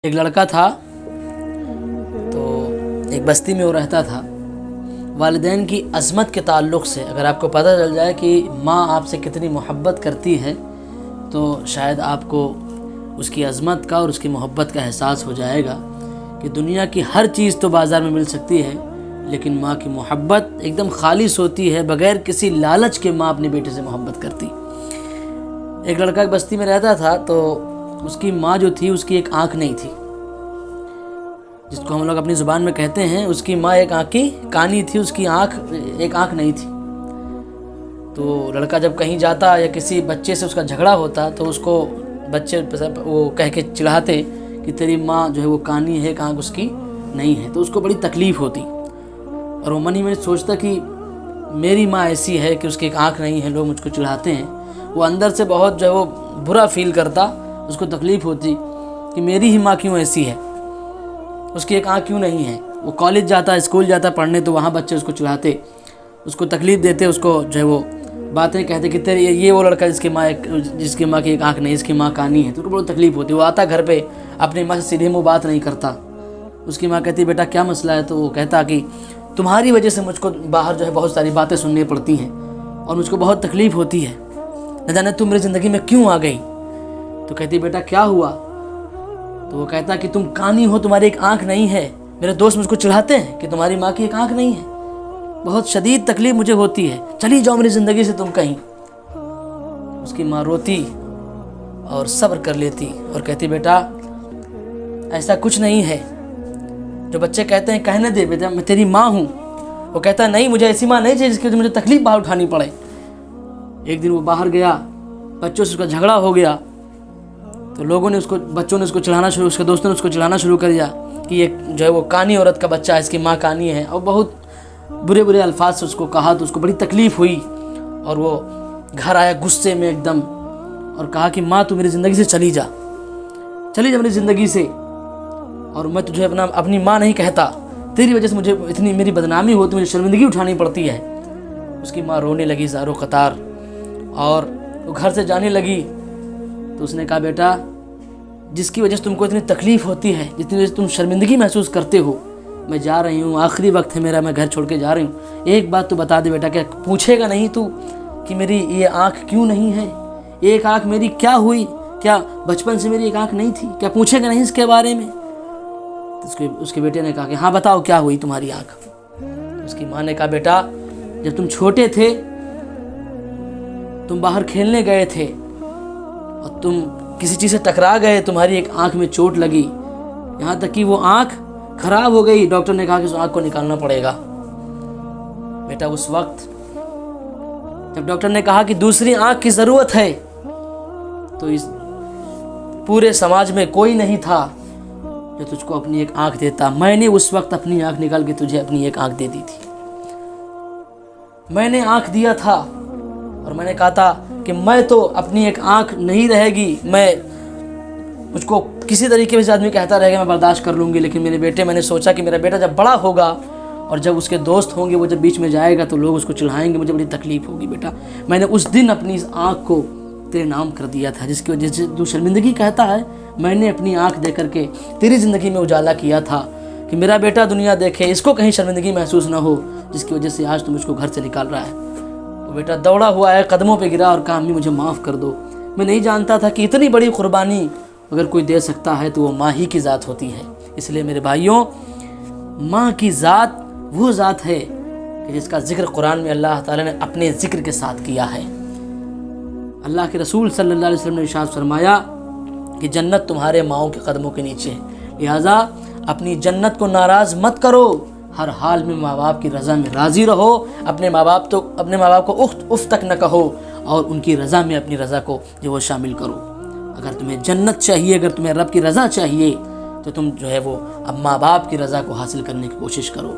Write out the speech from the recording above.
ایک لڑکا تھا تو ایک بستی میں وہ رہتا تھا. والدین کی عظمت کے تعلق سے اگر آپ کو پتہ چل جائے کہ ماں آپ سے کتنی محبت کرتی ہے تو شاید آپ کو اس کی عظمت کا اور اس کی محبت کا احساس ہو جائے گا کہ دنیا کی ہر چیز تو بازار میں مل سکتی ہے لیکن ماں کی محبت ایک دم خالص ہوتی ہے. بغیر کسی لالچ کے ماں اپنے بیٹے سے محبت کرتی. ایک لڑکا ایک بستی میں رہتا تھا تو اس کی ماں جو تھی اس کی ایک آنکھ نہیں تھی، جس کو ہم لوگ اپنی زبان میں کہتے ہیں اس کی ماں ایک آنکھ کی کانی تھی، اس کی ایک آنکھ نہیں تھی. تو لڑکا جب کہیں جاتا یا کسی بچے سے اس کا جھگڑا ہوتا تو اس کو بچے وہ کہہ کے چڑھاتے کہ تیری ماں جو ہے وہ کانی ہے، ایک آنکھ اس کی نہیں ہے. تو اس کو بڑی تکلیف ہوتی اور وہ منی میں سوچتا کہ میری ماں ایسی ہے کہ اس کی ایک آنکھ نہیں ہے، لوگ مجھ کو چڑھاتے ہیں. وہ اندر سے بہت جو ہے وہ برا فیل کرتا، اس کو تکلیف ہوتی کہ میری ہی ماں کیوں ایسی ہے، اس کی ایک آنکھ کیوں نہیں ہے. وہ کالج جاتا، اسکول جاتا پڑھنے تو وہاں بچے اس کو چڑھاتے، اس کو تکلیف دیتے، اس کو جو ہے وہ باتیں کہتے کہ تیری یہ وہ لڑکا جس کی ماں کی ایک آنکھ نہیں، اس کی ماں کانی ہے. تو اس کو بہت تکلیف ہوتی. وہ آتا گھر پہ اپنی ماں سے سیدھے منہ بات نہیں کرتا. اس کی ماں کہتی بیٹا کیا مسئلہ ہے؟ تو وہ کہتا کہ تمہاری وجہ سے مجھ کو باہر جو ہے بہت ساری باتیں سننی پڑتی ہیں اور مجھ کو بہت تکلیف ہوتی ہے، نہ جانے تم میری زندگی میں کیوں آ گئی. تو کہتی بیٹا کیا ہوا؟ تو وہ کہتا کہ تم کانی ہو، تمہاری ایک آنکھ نہیں ہے. میرے دوست مجھ کو چڑھاتے ہیں کہ تمہاری ماں کی ایک آنکھ نہیں ہے، بہت شدید تکلیف مجھے ہوتی ہے، چلی جاؤ میری زندگی سے تم کہیں. اس کی ماں روتی اور صبر کر لیتی اور کہتی بیٹا ایسا کچھ نہیں ہے، جو بچے کہتے ہیں کہنے دے بیٹا، میں تیری ماں ہوں. وہ کہتا نہیں، مجھے ایسی ماں نہیں چاہیے جس کی وجہ سے مجھے تکلیف باہر اٹھانی پڑے. ایک دن وہ باہر گیا، بچوں سے اس کا جھگڑا ہو گیا تو بچوں نے اس کو چڑھانا شروع، اس کے دوستوں نے اس کو چڑھانا شروع کر دیا کہ یہ جو ہے وہ کانی عورت کا بچہ ہے، اس کی ماں کانی ہے. اور بہت برے برے الفاظ سے اس کو کہا تو اس کو بڑی تکلیف ہوئی اور وہ گھر آیا غصے میں ایک دم اور کہا کہ ماں تو میری زندگی سے چلی جا میری زندگی سے، اور میں تجھے اپنی ماں نہیں کہتا، تیری وجہ سے مجھے اتنی میری بدنامی ہوتی، مجھے شرمندگی اٹھانی پڑتی ہے. اس کی ماں رونے لگی زاروں قطار اور وہ گھر سے جانے لگی. تو اس نے کہا بیٹا جس کی وجہ سے تم کو اتنی تکلیف ہوتی ہے، جتنی وجہ سے تم شرمندگی محسوس کرتے ہو، میں جا رہی ہوں، آخری وقت ہے میرا، میں گھر چھوڑ کے جا رہی ہوں. ایک بات تو بتا دے بیٹا، کیا پوچھے گا نہیں تو کہ میری یہ آنکھ کیوں نہیں ہے؟ ایک آنکھ میری کیا ہوئی؟ کیا بچپن سے میری ایک آنکھ نہیں تھی؟ کیا پوچھے گا نہیں اس کے بارے میں؟ اس کے بیٹے نے کہا کہ ہاں بتاؤ کیا ہوئی تمہاری آنکھ. اس کی ماں نے کہا بیٹا جب تم چھوٹے تھے، تم باہر کھیلنے گئے تھے اور تم کسی چیز سے ٹکرا گئے، تمہاری ایک آنکھ میں چوٹ لگی، یہاں تک کہ وہ آنکھ خراب ہو گئی. ڈاکٹر نے کہا کہ اس آنکھ کو نکالنا پڑے گا. بیٹا اس وقت جب ڈاکٹر نے کہا کہ دوسری آنکھ کی ضرورت ہے تو اس پورے سماج میں کوئی نہیں تھا جو تجھ کو اپنی ایک آنکھ دیتا. میں نے اس وقت اپنی آنکھ نکال کے تجھے اپنی ایک آنکھ دے دی تھی. میں نے آنکھ دیا تھا اور میں نے کہا تھا کہ میں تو اپنی ایک آنکھ نہیں رہے گی، مجھ کو کسی طریقے سے آدمی کہتا رہے گا میں برداشت کر لوں گی، لیکن میں نے سوچا کہ میرا بیٹا جب بڑا ہوگا اور جب اس کے دوست ہوں گے، وہ جب بیچ میں جائے گا تو لوگ اس کو چڑھائیں گے، مجھے بڑی تکلیف ہوگی. بیٹا میں نے اس دن اپنی اس آنکھ کو تیرے نام کر دیا تھا، جس کی وجہ سے تو شرمندگی کہتا ہے، میں نے اپنی آنکھ دے کر کے تیری زندگی میں اجالا کیا تھا کہ میرا بیٹا دنیا دیکھے، اس کو کہیں شرمندگی محسوس نہ ہو، جس کی وجہ سے آج تم اس کو گھر سے نکال رہا ہے. وہ بیٹا دوڑا ہوا ہے، قدموں پہ گرا اور کہا امی مجھے معاف کر دو. میں نہیں جانتا تھا کہ اتنی بڑی قربانی اگر کوئی دے سکتا ہے تو وہ ماں ہی کی ذات ہوتی ہے. اس لیے میرے بھائیوں، ماں کی ذات وہ ذات ہے کہ جس کا ذکر قرآن میں اللہ تعالیٰ نے اپنے ذکر کے ساتھ کیا ہے. اللہ کے رسول صلی اللہ علیہ وسلم نے ارشاد فرمایا کہ جنت تمہارے ماؤں کے قدموں کے نیچے ہے، لہٰذا اپنی جنت کو ناراض مت کرو، ہر حال میں ماں باپ کی رضا میں راضی رہو، اپنے ماں باپ کو اف تک نہ کہو اور ان کی رضا میں اپنی رضا کو جو وہ شامل کرو. اگر تمہیں جنت چاہیے، اگر تمہیں رب کی رضا چاہیے تو تم جو ہے وہ اب ماں باپ کی رضا کو حاصل کرنے کی کوشش کرو.